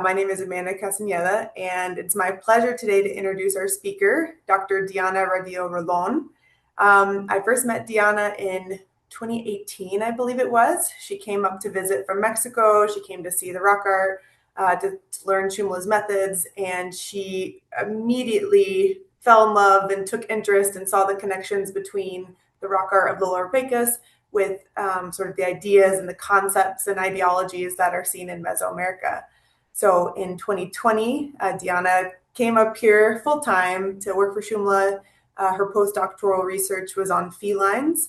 My name is Amanda Castaneda, and it's my pleasure today to introduce our speaker, Dr. Diana Radillo Rolon. I first met Diana in 2018, I believe it was. She came up to visit from Mexico. She came to see the rock art, to learn Shumla's methods, and she immediately fell in love and took interest and saw the connections between the rock art of the Lower Pecos with sort of the ideas and the concepts and ideologies that are seen in Mesoamerica. So in 2020, Diana came up here full-time to work for Shumla. Her postdoctoral research was on felines.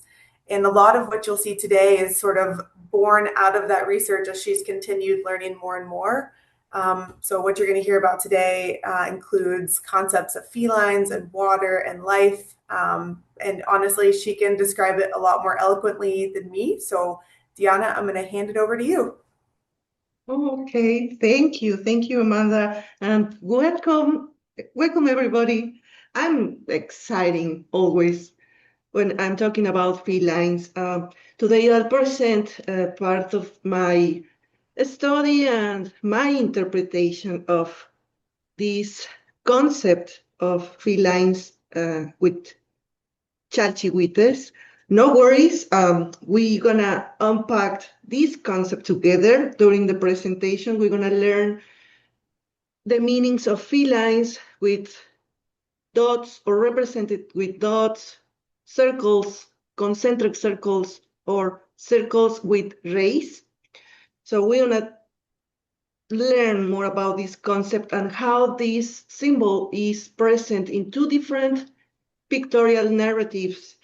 And a lot of what you'll see today is sort of born out of that research as she's continued learning more and more. So what you're going to hear about today includes concepts of felines and water and life. And honestly, she can describe it a lot more eloquently than me. So Diana, I'm going to hand it over to you. Okay, thank you, Amanda, and welcome everybody. I'm exciting always when I'm talking about felines. Today I'll present part of my study and my interpretation of this concept of felines with Chalchihuites. No worries, we're gonna unpack this concept together during the presentation. We're gonna learn the meanings of felines with dots or represented with dots, circles, concentric circles, or circles with rays. So we're gonna learn more about this concept and how this symbol is present in two different pictorial narratives,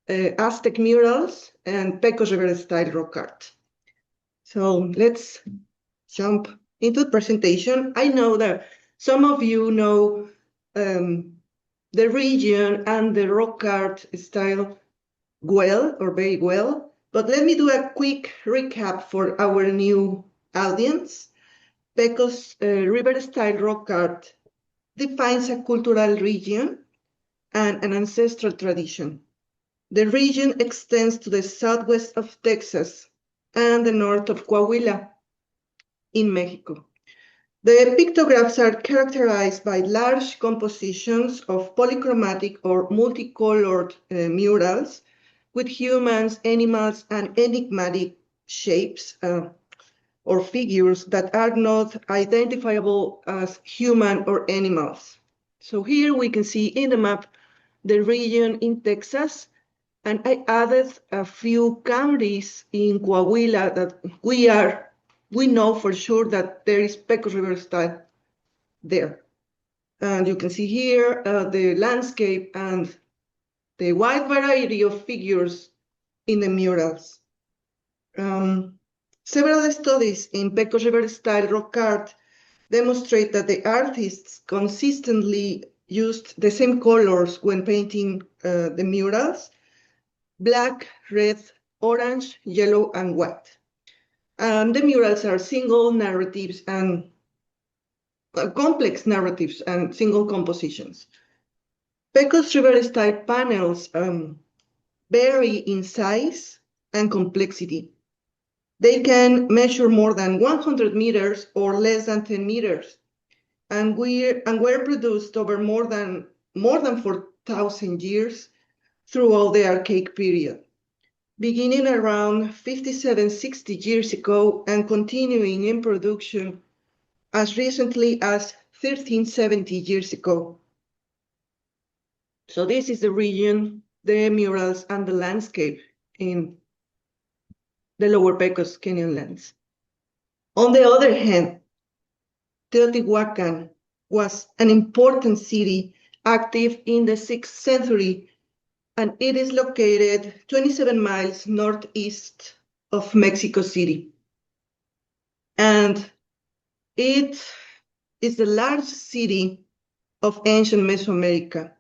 Aztec murals and Pecos River style rock art. So let's jump into the presentation. I know that some of you know the region and the rock art style well or very well, but let me do a quick recap for our new audience. Pecos River style rock art defines a cultural region and an ancestral tradition. The region extends to the southwest of Texas and the north of Coahuila in Mexico. The pictographs are characterized by large compositions of polychromatic or multicolored murals with humans, animals, and enigmatic shapes or figures that are not identifiable as human or animals. So here we can see in the map the region in Texas, and I added a few counties in Coahuila that we know for sure that there is Pecos River style there. And you can see here the landscape and the wide variety of figures in the murals. Several studies in Pecos River style rock art demonstrate that the artists consistently used the same colors when painting the murals: black, red, orange, yellow, and white. The murals are single narratives and complex narratives and single compositions. Pecos River style panels vary in size and complexity. They can measure more than 100 meters or less than 10 meters, and were produced over more than 4,000 years throughout the Archaic period, beginning around 5760 years ago and continuing in production as recently as 1370 years ago. So this is the region, the murals, and the landscape in the Lower Pecos Canyonlands. On the other hand, Teotihuacan was an important city active in the 6th century, and it is located 27 miles northeast of Mexico City. And it is the largest city of ancient Mesoamerica.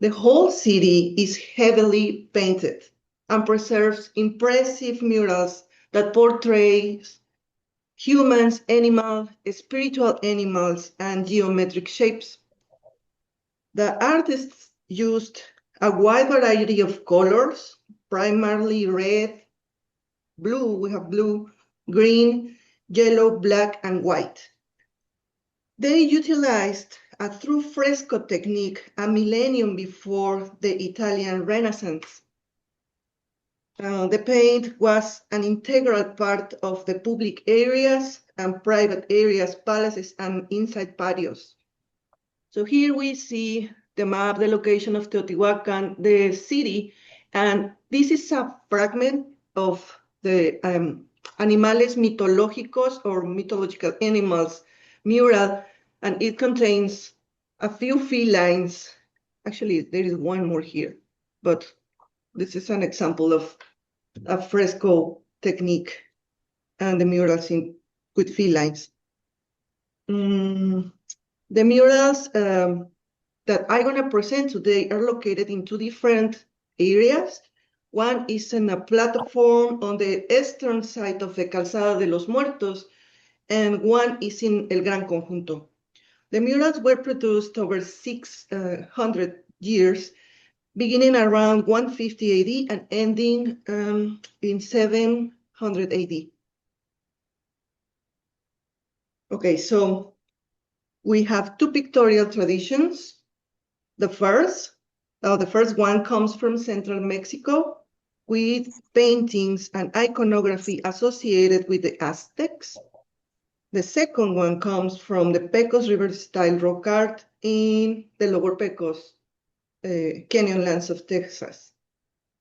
The whole city is heavily painted and preserves impressive murals that portray humans, animals, spiritual animals, and geometric shapes. The artists used a wide variety of colors, primarily red, blue, we have blue, green, yellow, black, and white. They utilized a true fresco technique a millennium before the Italian Renaissance. The paint was an integral part of the public areas and private areas, palaces, and inside patios. So here we see the map, the location of Teotihuacan, the city, and this is a fragment of the Animales Mitológicos or mythological animals mural, and it contains a few felines. Actually, there is one more here, but this is an example of a fresco technique and the murals with felines. The murals that I'm going to present today are located in two different areas. One is in a platform on the eastern side of the Calzada de los Muertos, and one is in El Gran Conjunto. The murals were produced over 600 years, beginning around 150 AD and ending in 700 AD. Okay, so we have two pictorial traditions. The first one comes from central Mexico with paintings and iconography associated with the Aztecs. The second one comes from the Pecos River style rock art in the Lower Pecos canyon lands of Texas,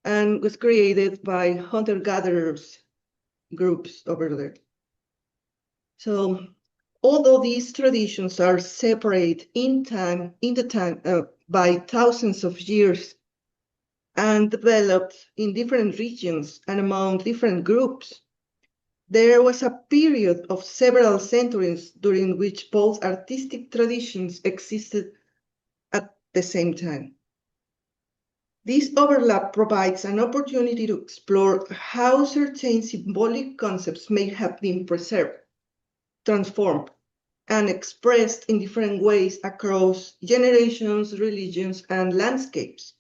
and was created by hunter-gatherers groups over there. So although these traditions are separate by thousands of years and developed in different regions and among different groups, there was a period of several centuries during which both artistic traditions existed at the same time. This overlap provides an opportunity to explore how certain symbolic concepts may have been preserved, transformed, and expressed in different ways across generations, religions, and landscapes.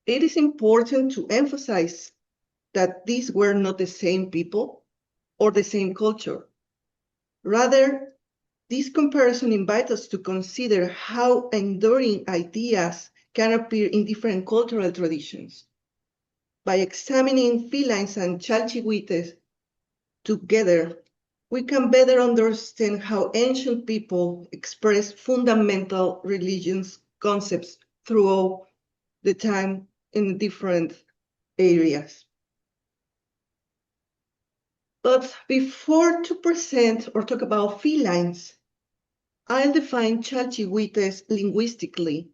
It is important to emphasize that these were not the same people or the same culture. Rather, this comparison invites us to consider how enduring ideas can appear in different cultural traditions. By examining felines and Chalchihuites together, we can better understand how ancient people expressed fundamental religious concepts throughout the time in different areas. But before to present or talk about felines, I'll define Chalchihuites linguistically,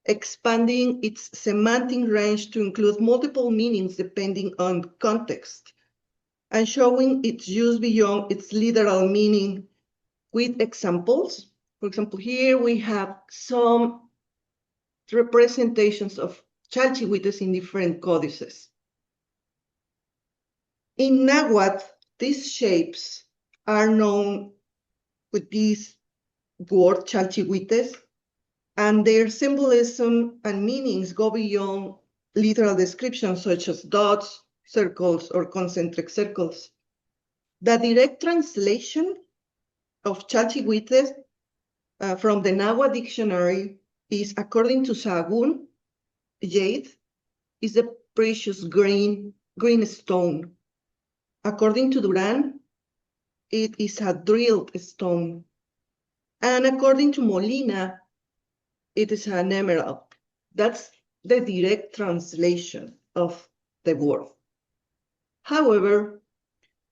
expanding its semantic range to include multiple meanings depending on context, and showing its use beyond its literal meaning with examples. For example, here we have some representations of Chalchihuites in different codices. In Nahuatl, these shapes are known with this word Chalchihuites, and their symbolism and meanings go beyond literal descriptions such as dots, circles, or concentric circles. The direct translation of Chalchihuites from the Nahuatl dictionary is, according to Sahagún, jade is a precious green stone. According to Duran, it is a drilled stone. And according to Molina, it is an emerald. That's the direct translation of the word. However,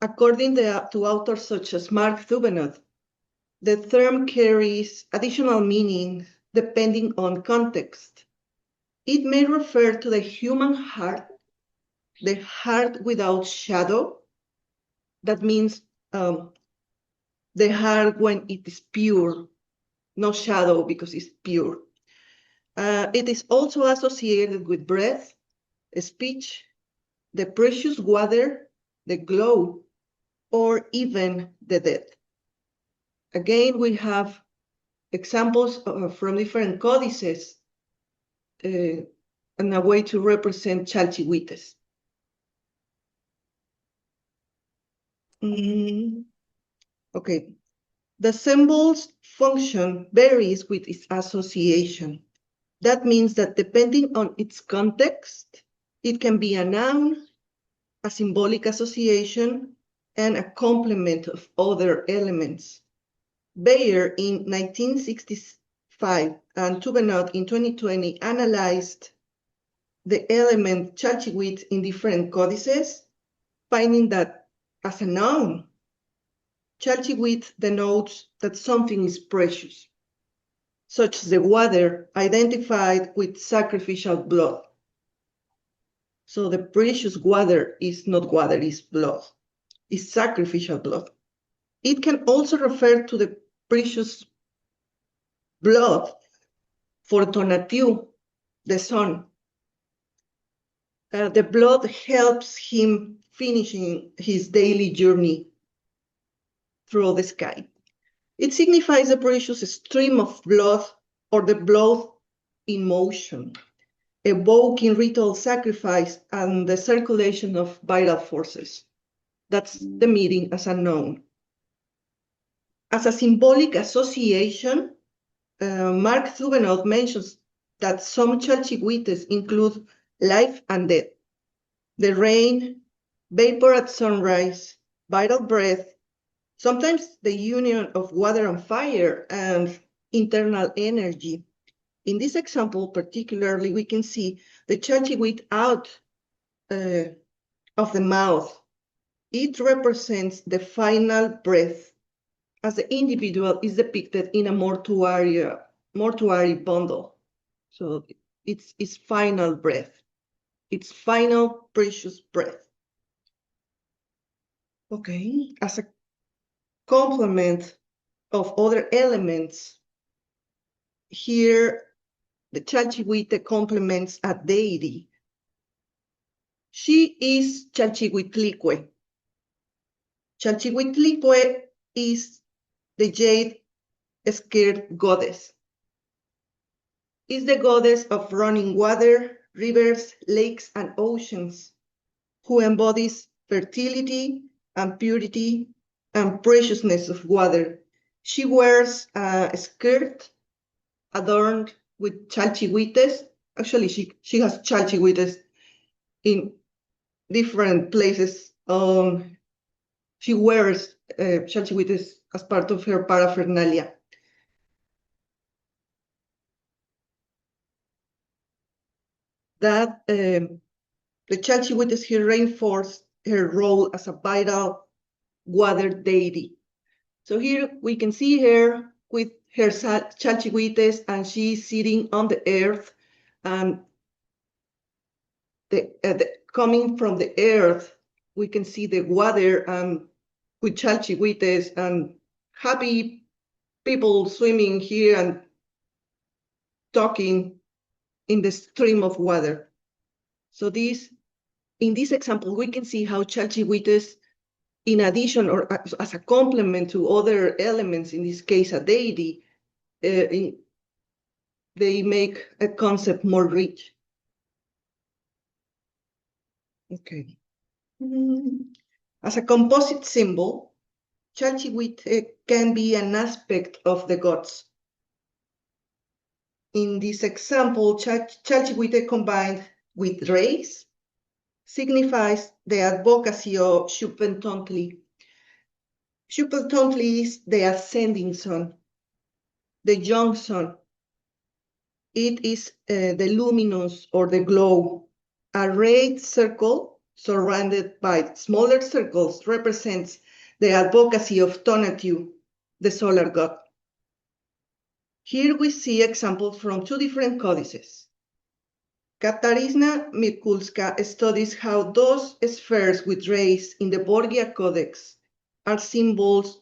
according to authors such as Mark Thubenot, the term carries additional meanings depending on context. It may refer to the human heart, the heart without shadow. That means the heart when it is pure, no shadow because it's pure. It is also associated with breath, speech, the precious water, the glow, or even the dead. Again, we have examples from different codices and a way to represent Chalchihuites. Okay, The symbol's function varies with its association. That means that depending on its context, it can be a noun, a symbolic association, and a complement of other elements. Bayer in 1965 and Tuvenot in 2020 analyzed the element Chalchihuites in different codices, finding that as a noun, Chalchihuites denotes that something is precious, such as the water identified with sacrificial blood. So the precious water is not water, it's blood. It's sacrificial blood. It can also refer to the precious blood for Tonatiuh, the sun. The blood helps him finishing his daily journey through the sky. It signifies a precious stream of blood or the blood in motion, evoking ritual sacrifice and the circulation of vital forces. That's the meaning as a noun. As a symbolic association, Mark Thuvenot mentions that some Chalchihuites include life and death, the rain, vapor at sunrise, vital breath, sometimes the union of water and fire, and internal energy. In this example, particularly, we can see the Chalchihuite out of the mouth. It represents the final breath, as the individual is depicted in a mortuary bundle. So it's its final breath, its final precious breath. Okay, as a complement of other elements, here the Chalchihuite complements a deity. She is Chalchihuitlicue. Chalchihuitlicue is the jade-skirt goddess. Is the goddess of running water, rivers, lakes, and oceans, who embodies fertility and purity and preciousness of water. She wears a skirt adorned with chalchihuites. Actually, she has chalchihuites in different places. She wears chalchihuites as part of her paraphernalia. That the Chalchihuites here reinforce her role as a vital water deity. So here we can see her with her Chalchihuites, and she's sitting on the earth, and coming from the earth, we can see the water with Chalchihuites and happy people swimming here and talking in the stream of water. So in this example, we can see how Chalchihuites, in addition or as a complement to other elements, in this case a deity, they make a concept more rich. Okay. As a composite symbol, Chalchihuite can be an aspect of the gods. In this example, Chalchihuite combined with race signifies the advocacy of Xupentontli. Xupentontli is the ascending sun, the young sun. It is the luminous or the glow. A rayed circle surrounded by smaller circles represents the advocacy of Tonatiuh, the solar god. Here we see examples from two different codices. Katarzyna Mikulska studies how those spheres with rays in the Borgia Codex are symbols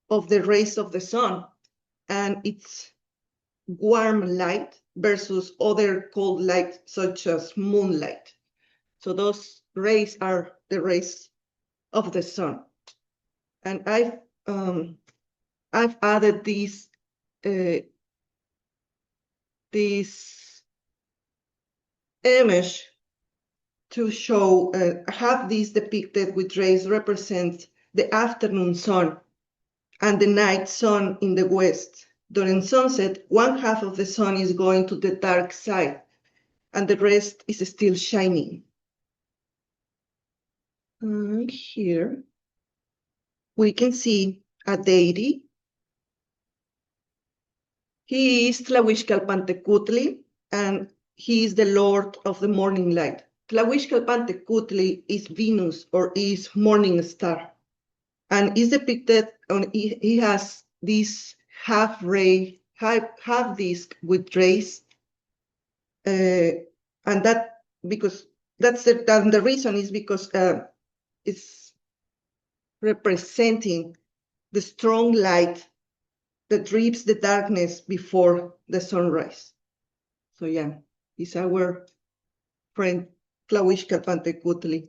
of the rays of the sun and its warm light versus other cold light such as moonlight. So those rays are the rays of the sun. And I've added this image to show, have this depicted with rays represent the afternoon sun and the night sun in the west. During sunset, one half of the sun is going to the dark side, and the rest is still shining. Here, we can see a deity. He is Tlahuixcalpantecutli, and he is the Lord of the morning light. Tlahuixcalpantecutli is Venus, or is morning star, and is depicted on, he has this half disc with rays, and that because that's the reason is because it's representing the strong light that drips the darkness before the sunrise. So yeah, he's our friend Tlahuixcalpantecutli.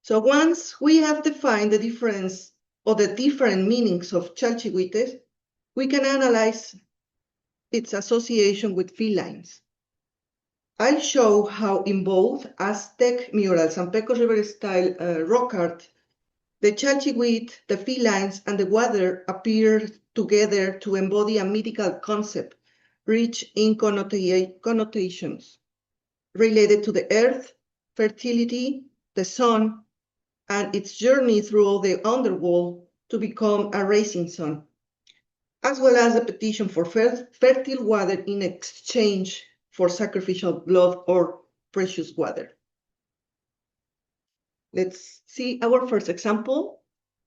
So once we have defined the difference or the different meanings of Chalchihuites, we can analyze its association with felines. I'll show how in both Aztec murals and Pecos River style rock art, the Chalchihuite, the felines, and the water appear together to embody a mythical concept rich in connotations related to the earth, fertility, the sun, and its journey through the underworld to become a rising sun, as well as the petition for fertile water in exchange for sacrificial blood or precious water. Let's see our first example,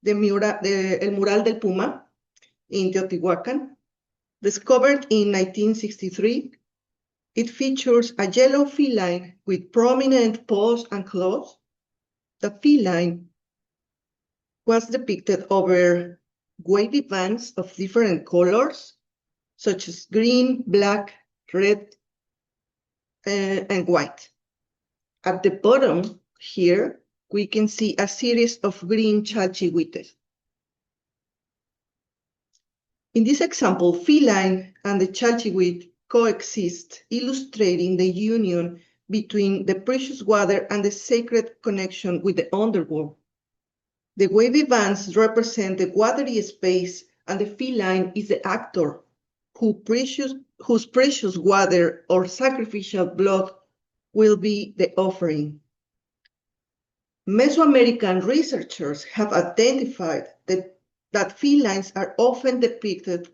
el mural del Puma in Teotihuacan, discovered in 1963. It features a yellow feline with prominent paws and claws. The feline was depicted over wavy bands of different colors, such as green, black, red, and white. At the bottom here, we can see a series of green Chalchihuites. In this example, feline and the Chalchihuite coexist, illustrating the union between the precious water and the sacred connection with the underworld. The wavy bands represent the watery space, and the feline is the actor whose precious water or sacrificial blood will be the offering. Mesoamerican researchers have identified that felines are often depicted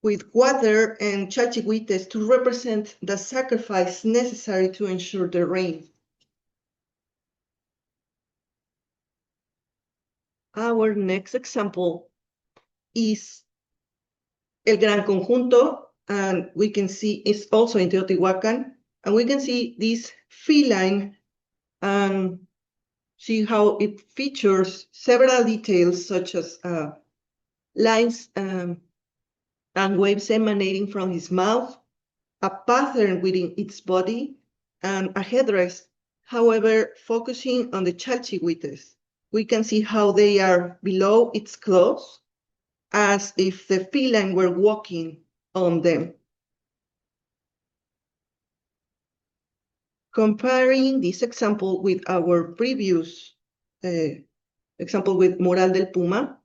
with water and Chalchihuites to represent the sacrifice necessary to ensure the rain. Our next example is El Gran Conjunto, and we can see it's also in Teotihuacan, and we can see this feline and see how it features several details such as lines and waves emanating from his mouth, a pattern within its body, and a headdress. However, focusing on the Chalchihuites, we can see how they are below its claws, as if the feline were walking on them. Comparing this example with our previous example with Mural del Puma,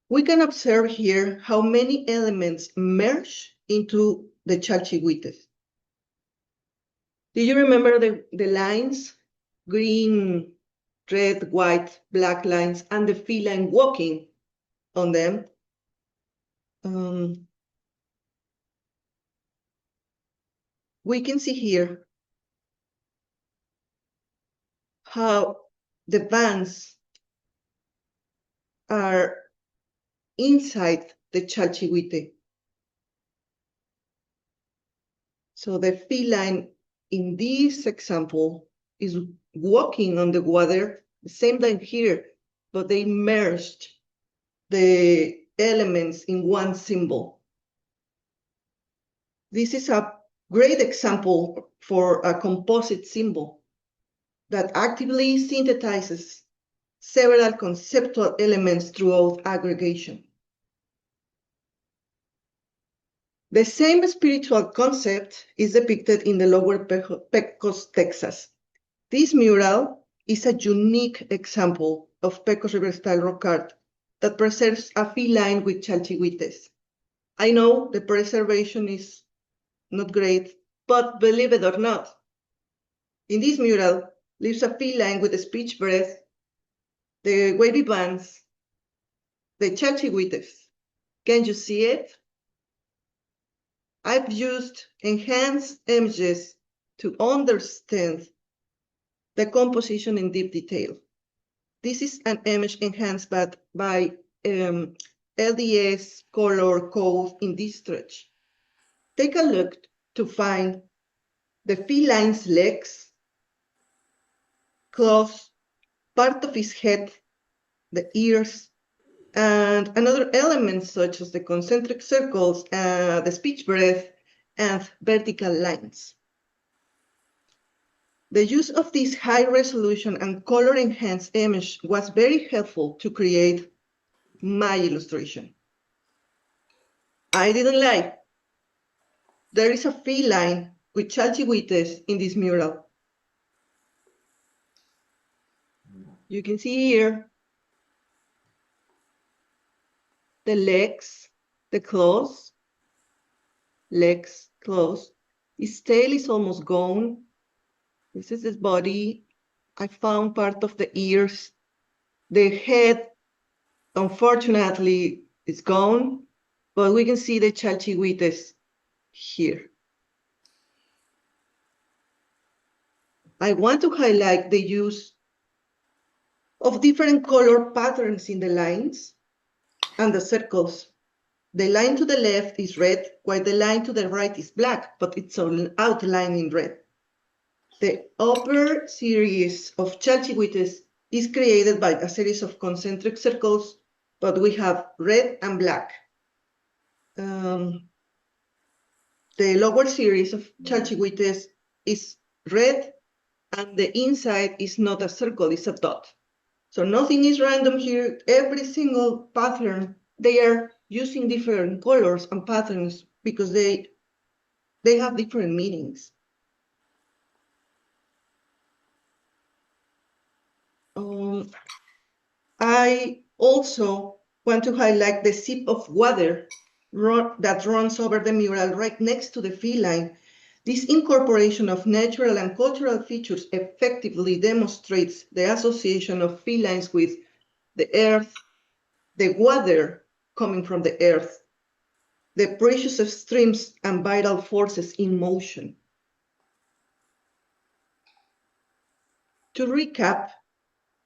we can observe here how many elements merge into the Chalchihuites. Do you remember the lines? Green, red, white, black lines, and the feline walking on them. We can see here how the bands are inside the Chalchihuite. So the feline in this example is walking on the water, the same time here, but they merged the elements in one symbol. This is a great example for a composite symbol that actively synthesizes several conceptual elements throughout aggregation. The same spiritual concept is depicted in the Lower Pecos, Texas. This mural is a unique example of Pecos River style rock art that preserves a feline with Chalchihuites. I know the preservation is not great, but believe it or not, in this mural lives a feline with a speech breath, the wavy bands, the Chalchihuites. Can you see it? I've used enhanced images to understand the composition in deep detail. This is an image enhanced by LDS color code in this stretch. Take a look to find the feline's legs, claws, part of his head, the ears, and another elements such as the concentric circles, the speech breath, and vertical lines. The use of this high resolution and color enhanced image was very helpful to create my illustration. I didn't lie. There is a feline with Chalchihuites in this mural. You can see here the legs, the claws, legs, claws. His tail is almost gone. This is his body. I found part of the ears. The head, unfortunately, is gone, but we can see the Chalchihuites here. I want to highlight the use of different color patterns in the lines and the circles. The line to the left is red, while the line to the right is black, but it's outlined in red. The upper series of Chalchihuites is created by a series of concentric circles, but we have red and black. The lower series of Chalchihuites is red, and the inside is not a circle, it's a dot. So nothing is random here. Every single pattern, they are using different colors and patterns because they have different meanings. I also want to highlight the sip of water that runs over the mural right next to the feline. This incorporation of natural and cultural features effectively demonstrates the association of felines with the earth, the water coming from the earth, the precious streams and vital forces in motion. To recap,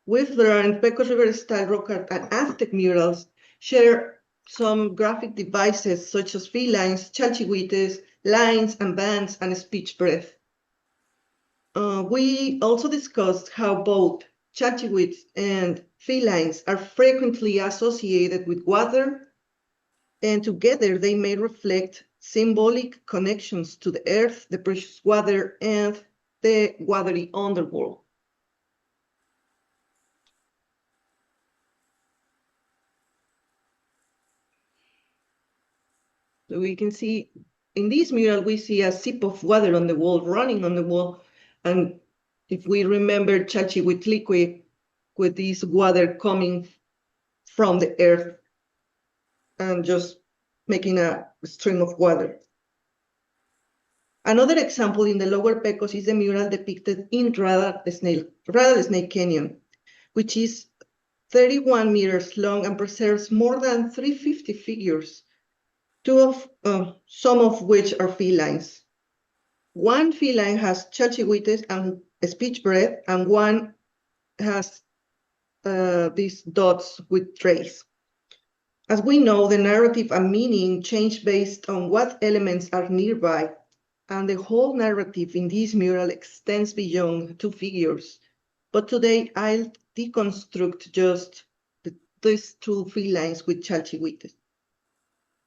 we've learned Pecos River style rock art and Aztec murals share some graphic devices such as felines, chalchihuites, lines and bands, and speech breath. We also discussed how both chalchihuites and felines are frequently associated with water, and together they may reflect symbolic connections to the earth, the precious water, and the watery underworld. So we can see in this mural, we see a sip of water on the wall, running on the wall. And if we remember Chalchihuitlique, with this water coming from the earth and just making a stream of water. Another example in the Lower Pecos is the mural depicted in Radar the Snake Canyon, which is 31 meters long and preserves more than 350 figures, some of which are felines. One feline has chalchihuites and speech breath, and one has these dots with trays. As we know, the narrative and meaning change based on what elements are nearby, and the whole narrative in this mural extends beyond two figures. But today, I'll deconstruct just these two felines with chalchihuites.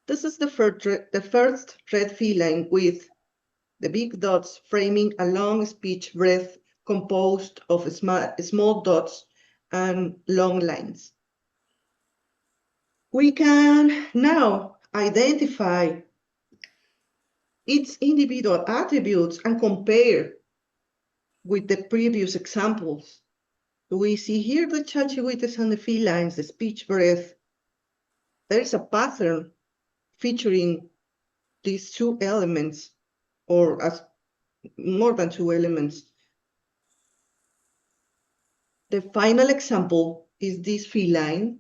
This is the first red feline with the big dots framing a long speech breath composed of small dots and long lines. We can now identify its individual attributes and compare with the previous examples. We see here the chalchihuites and the felines, the speech breath, there is a pattern featuring these two elements, or as more than two elements. The final example is this feline.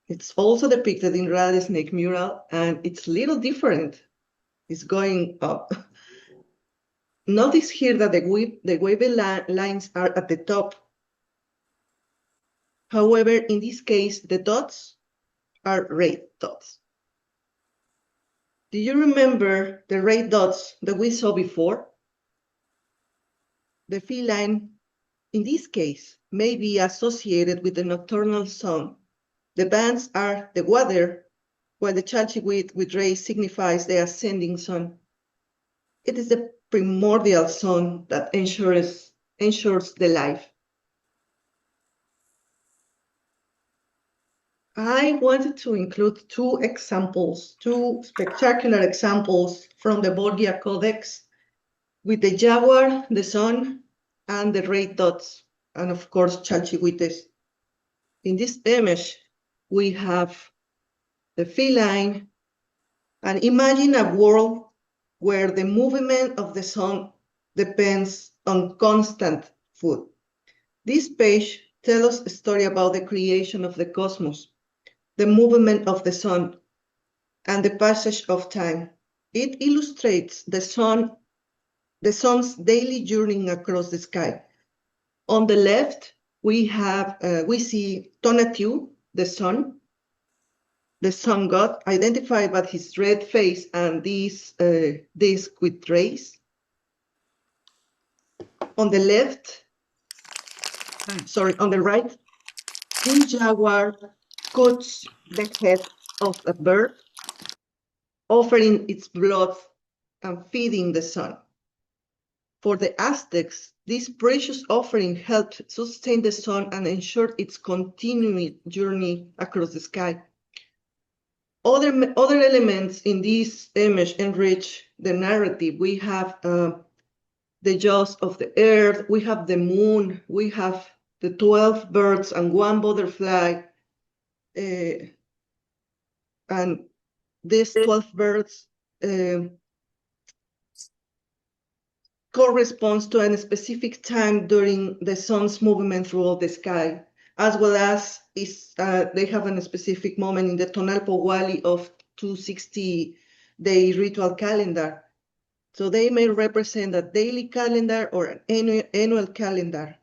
It's also depicted in rattlesnake mural, and it's a little different. It's going up. Notice here that the wavy lines are at the top. However, in this case, the dots are red dots. Do you remember the red dots that we saw before? The feline, in this case, may be associated with the nocturnal sun. The bands are the water, while the Chalchihuite with rays signifies the ascending sun. It is the primordial sun that ensures the life. I wanted to include two spectacular examples from the Borgia Codex, with the jaguar, the sun, and the red dots, and of course, Chalchihuites. In this image, we have the feline, and imagine a world where the movement of the sun depends on constant food. This page tells us a story about the creation of the cosmos, the movement of the sun, and the passage of time. It illustrates the sun's daily journey across the sky. On the left, we see Tonatiuh, the sun god, identified by his red face and this disc with rays. On the right, this jaguar cuts the head of a bird, offering its blood and feeding the sun. For the Aztecs, this precious offering helped sustain the sun and ensure its continued journey across the sky. Other elements in this image enrich the narrative. We have the jaws of the earth, we have the moon, we have the 12 birds and one butterfly, and these 12 birds corresponds to a specific time during the sun's movement throughout the sky, as well as they have a specific moment in the Tonalpo Wali of 260-day ritual calendar. So they may represent a daily calendar or an annual calendar.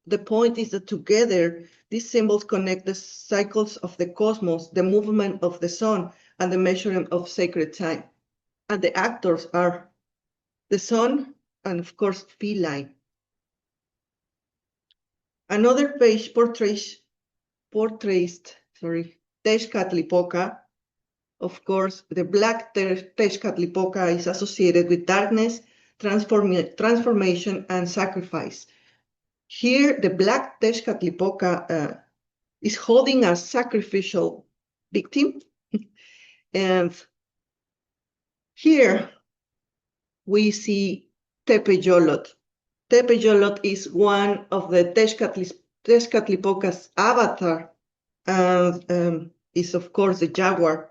The point is that together, these symbols connect the cycles of the cosmos, the movement of the sun, and the measurement of sacred time. And the actors are the sun and, of course, feline. Another page portrays Tezcatlipoca. Of course, the black Tezcatlipoca is associated with darkness, transformation, and sacrifice. Here, the black Tezcatlipoca is holding a sacrificial victim. And here we see Tepeyolot. Tepeyolot is one of the Tezcatlipoca's avatar, and is, of course, the jaguar.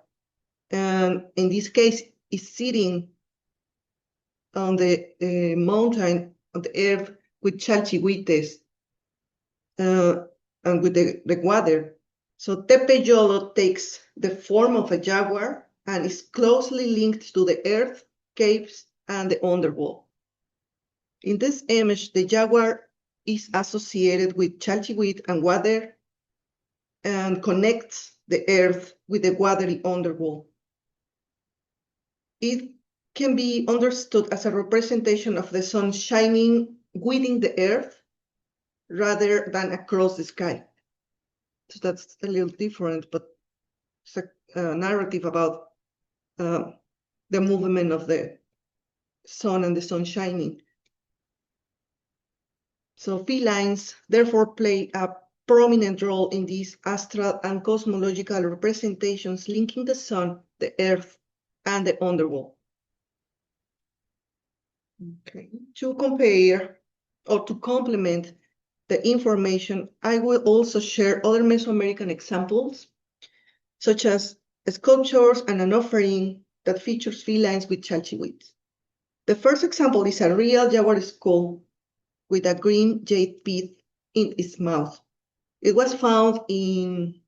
And in this case, is sitting on the mountain, on the earth, with Chalchihuites and with the water. So Tepeyolot takes the form of a jaguar and is closely linked to the earth, caves, and the underworld. In this image, the jaguar is associated with Chalchihuite and water and connects the earth with the watery underworld. It can be understood as a representation of the sun shining within the earth rather than across the sky. So that's a little different, but it's a narrative about the movement of the sun and the sun shining. So felines therefore play a prominent role in these astral and cosmological representations linking the sun, the earth, and the underworld. Okay. To compare or to complement the information, I will also share other Mesoamerican examples, such as sculptures, and an offering that features felines with Chalchihuites. The first example is a real jaguar skull with a green jade bead in its mouth. It was found in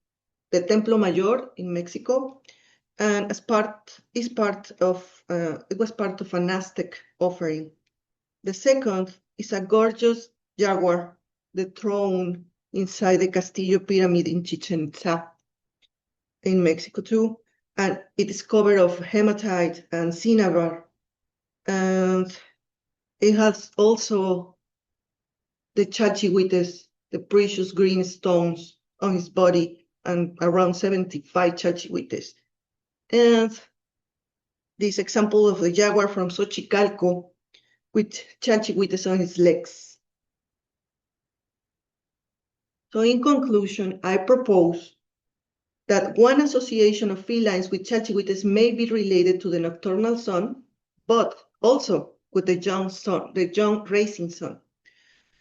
the Templo Mayor in Mexico, and it was part of an Aztec offering. The second is a gorgeous jaguar, the throne inside the Castillo Pyramid in Chichen Itza in Mexico too, and it is covered of hematite and cinnabar, and it has also the Chalchihuites, the precious green stones on his body, and around 75 Chalchihuites. And this example of the jaguar from Xochicalco with Chalchihuites on his legs. So in conclusion, I propose that one association of felines with Chalchihuites may be related to the nocturnal sun, but also with the young sun, the young rising sun.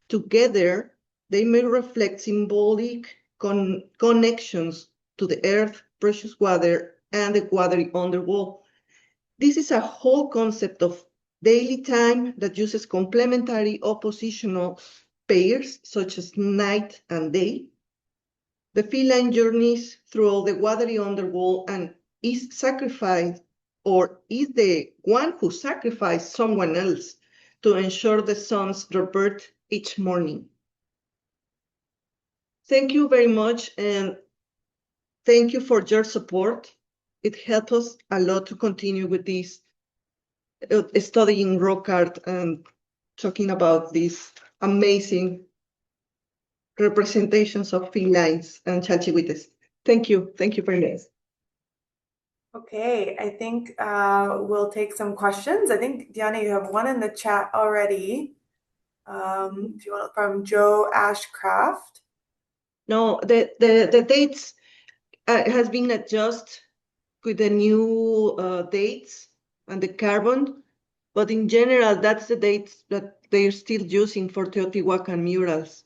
Together, they may reflect symbolic connections to the earth, precious water, and the watery underworld. This is a whole concept of daily time that uses complementary oppositional pairs, such as night and day. The feline journeys through the watery underworld and is sacrificed, or is the one who sacrificed someone else to ensure the sun's rebirth each morning. Thank you very much, and thank you for your support. It helped us a lot to continue with this, studying rock art and talking about these amazing representations of felines and Chalchihuites. Thank you very much. Okay, I think we'll take some questions. I think, Diana, you have one in the chat already. If you want, from Joe Ashcraft. No, the dates has been adjusted with the new dates and the carbon, but in general, that's the dates that they're still using for Teotihuacan murals,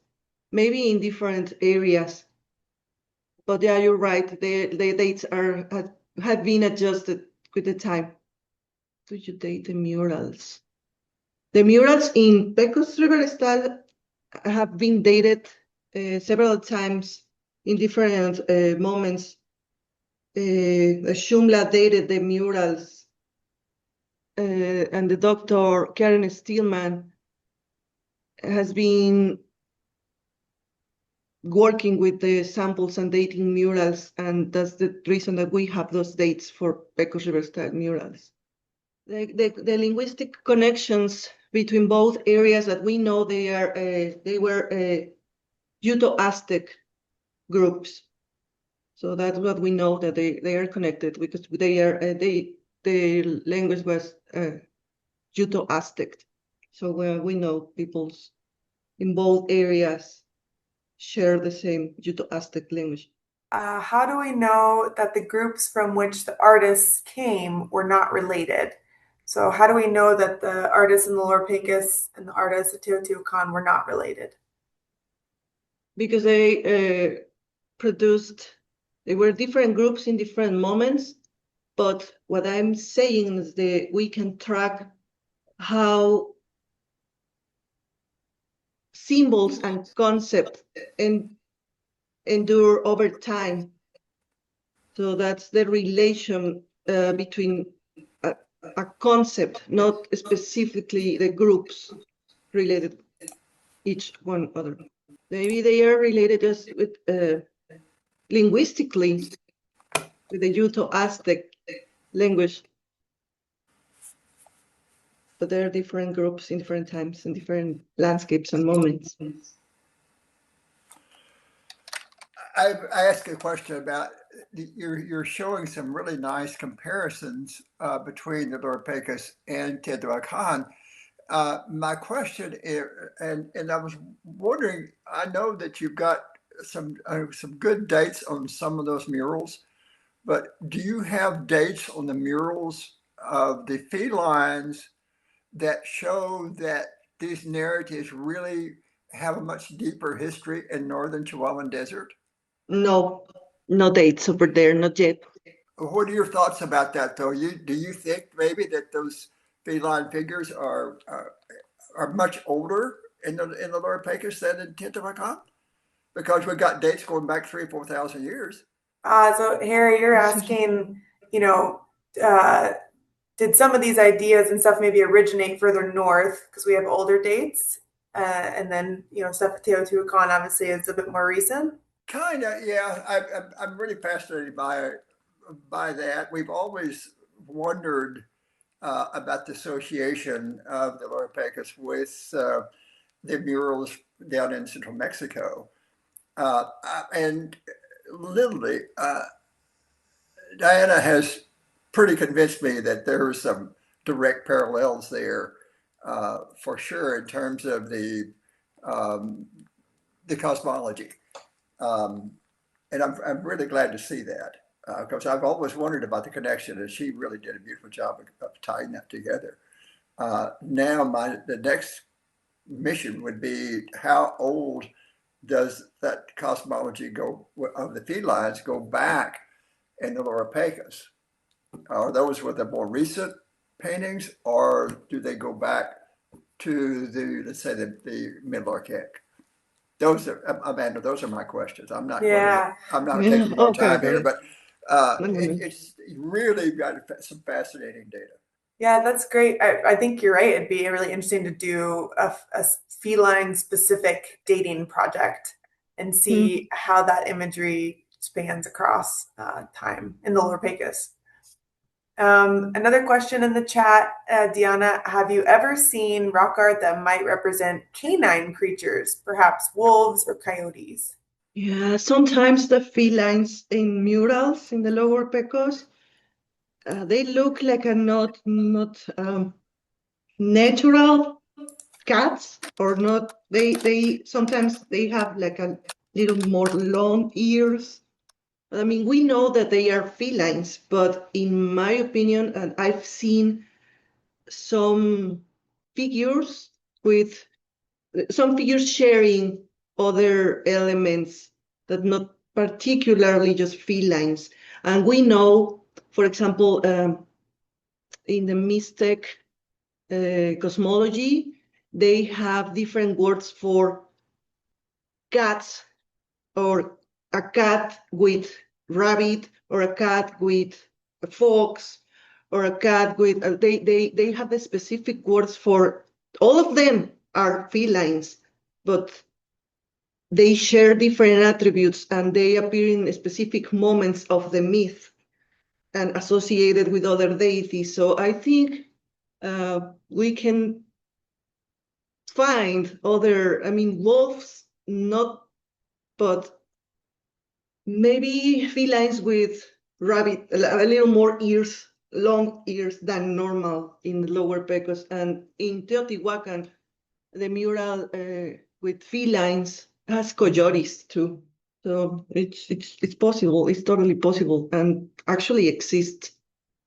maybe in different areas. But yeah, you're right. The dates have been adjusted with the time. Do you date the murals? The murals in Pecos River style have been dated several times in different moments. Shumla dated the murals, and the Dr. Karen Steelman has been working with the samples and dating murals, and that's the reason that we have those dates for Pecos River style murals. The linguistic connections between both areas that we know they were Uto-Aztec groups. So that's what we know, that they are connected, because the language was Uto-Aztec. So we know peoples in both areas share the same Uto-Aztec language. How do we know that the groups from which the artists came were not related? So how do we know that the artists in the Lower Pecos and the artists at Teotihuacan were not related? Because they were different groups in different moments, but what I'm saying is that we can track how symbols and concepts endure over time. So that's the relation between a concept, not specifically the groups related each one other. Maybe they are related just with linguistically with the Uto-Aztec language, but there are different groups in different times and different landscapes and moments. I asked a question about, you're showing some really nice comparisons between the Lower Pecos and Teotihuacan. My question is, and I was wondering, I know that you've got some good dates on some of those murals, but do you have dates on the murals of the felines that show that these narratives really have a much deeper history in northern Chihuahuan Desert? No dates over there, not yet. What are your thoughts about that, though? Do you think maybe that those feline figures are much older in the Lower Pecos than in Teotihuacan? Because we've got dates going back 3,000 or 4,000 years. So Harry, you're asking, you know, uh, did some of these ideas and stuff maybe originate further north because we have older dates, and then stuff with Teotihuacan obviously is a bit more recent. Kind of, yeah. I'm really fascinated by that. We've always wondered about the association of the Lower Pecos with the murals down in central Mexico. And literally, Diana has pretty convinced me that there are some direct parallels there for sure in terms of um, the cosmology. And I'm really glad to see that because I've always wondered about the connection, and she really did a beautiful job of tying that together. Now, the next mission would be how old does that cosmology go of the felines go back in the Lower Pecos? Are those with the more recent paintings, or do they go back to let's say the Middle Archaic? Those are, Amanda, those are my questions. I'm not Yeah. taking more Okay, time got here, it. but it's really got some fascinating data. Yeah, that's great. I think you're right. It'd be really interesting to do a feline specific dating project and see how that imagery spans across time in the Lower Pecos. Another question in the chat, Diana, have you ever seen rock art that might represent canine creatures, perhaps wolves or coyotes? Yeah, sometimes the felines in murals in the Lower Pecos, they look like a not natural cats or not. They sometimes they have like a little more long ears. I mean, we know that they are felines, but in my opinion, and I've seen some figures with some figures sharing other elements that not particularly just felines. And we know, for example, in the Mixtec cosmology, they have different words for cats, or a cat with rabbit, or a cat with a fox, or a cat with they have the specific words for all of them are felines, but they share different attributes and they appear in specific moments of the myth and associated with other deities. So I think we can find other, I mean, wolves, not, but maybe felines with rabbit, a little more ears, long ears than normal in the Lower Pecos. And in Teotihuacan, the mural with felines has coyotes too. So it's possible. It's totally possible and actually exists.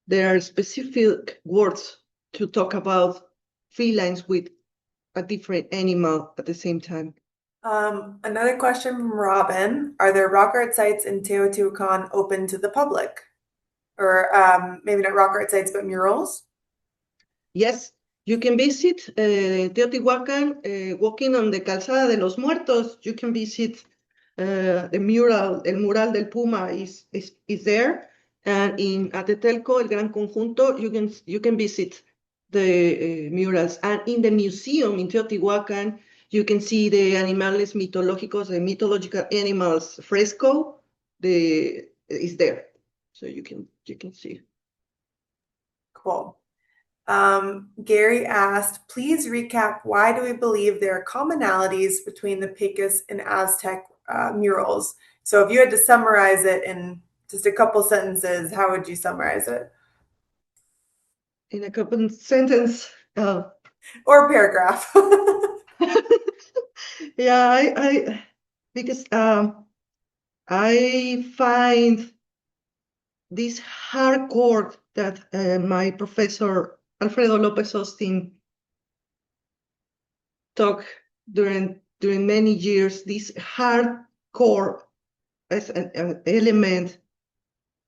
There are specific words to talk about felines with a different animal at the same time. Another question from Robin. Are there rock art sites in Teotihuacan open to the public? Or maybe not rock art sites, but murals? Yes, you can visit Teotihuacan, walking on the Calzada de los Muertos. You can visit the mural, el mural del Puma is there. And in Atetelco, el Gran Conjunto, you can visit the murals. And in the museum in Teotihuacan, you can see the animales mitológicos, the mythological animals fresco, is there. So you can see. Cool. Gary asked, please recap why do we believe there are commonalities between the Pecos and Aztec murals? So if you had to summarize it in just a couple sentences, how would you summarize it? In a couple sentence. Or a paragraph. Yeah, I because I find this hardcore that my professor Alfredo Lopez Austin taught during many years. This hardcore as an element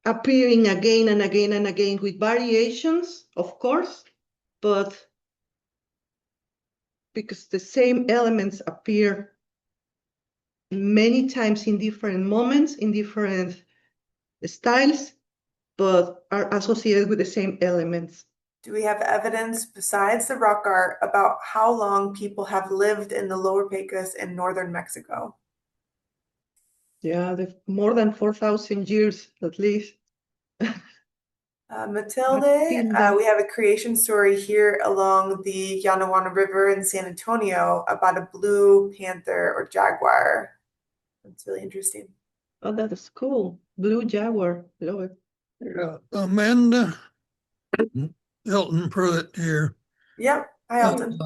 appearing again and again and again with variations, of course, but because the same elements appear many times in different moments, in different styles, but are associated with the same elements. Do we have evidence besides the rock art about how long people have lived in the Lower Pecos in northern Mexico? Yeah, more than 4,000 years at least. Matilde, we have a creation story here along the Yanawana River in San Antonio about a blue panther or jaguar. That's really interesting. Oh, that is cool. Blue jaguar. Love it. Yeah, Amanda, Elton Pruitt here. Yep. Hi, Elton.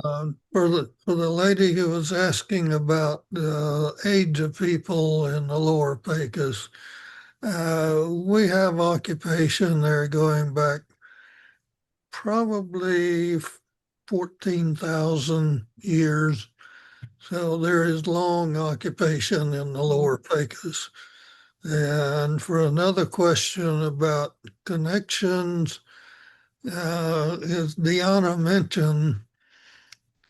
For the lady who was asking about the age of people in the Lower Pecos, we have occupation there going back probably 14,000 years. So there is long occupation in the Lower Pecos. And for another question about connections, as Deanna mentioned,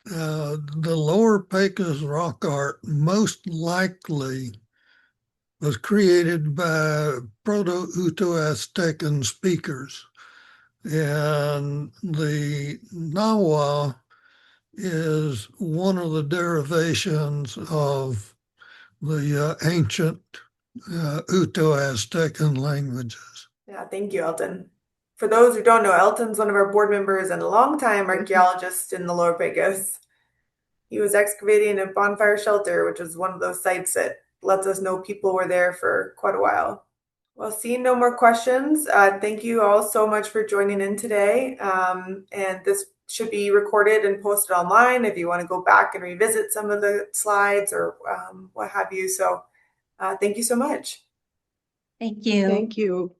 the Lower Pecos rock art most likely was created by Proto-Uto-Aztecan speakers. And the Nahua is one of the derivations of the ancient Uto-Aztecan languages. Yeah, thank you, Elton. For those who don't know, Elton's one of our board members and a longtime archaeologist in the Lower Pecos. He was excavating a bonfire shelter, which is one of those sites that lets us know people were there for quite a while. Well, seeing no more questions, thank you all so much for joining in today. And this should be recorded and posted online if you want to go back and revisit some of the slides or what have you. So thank you so much. Thank you. Thank you.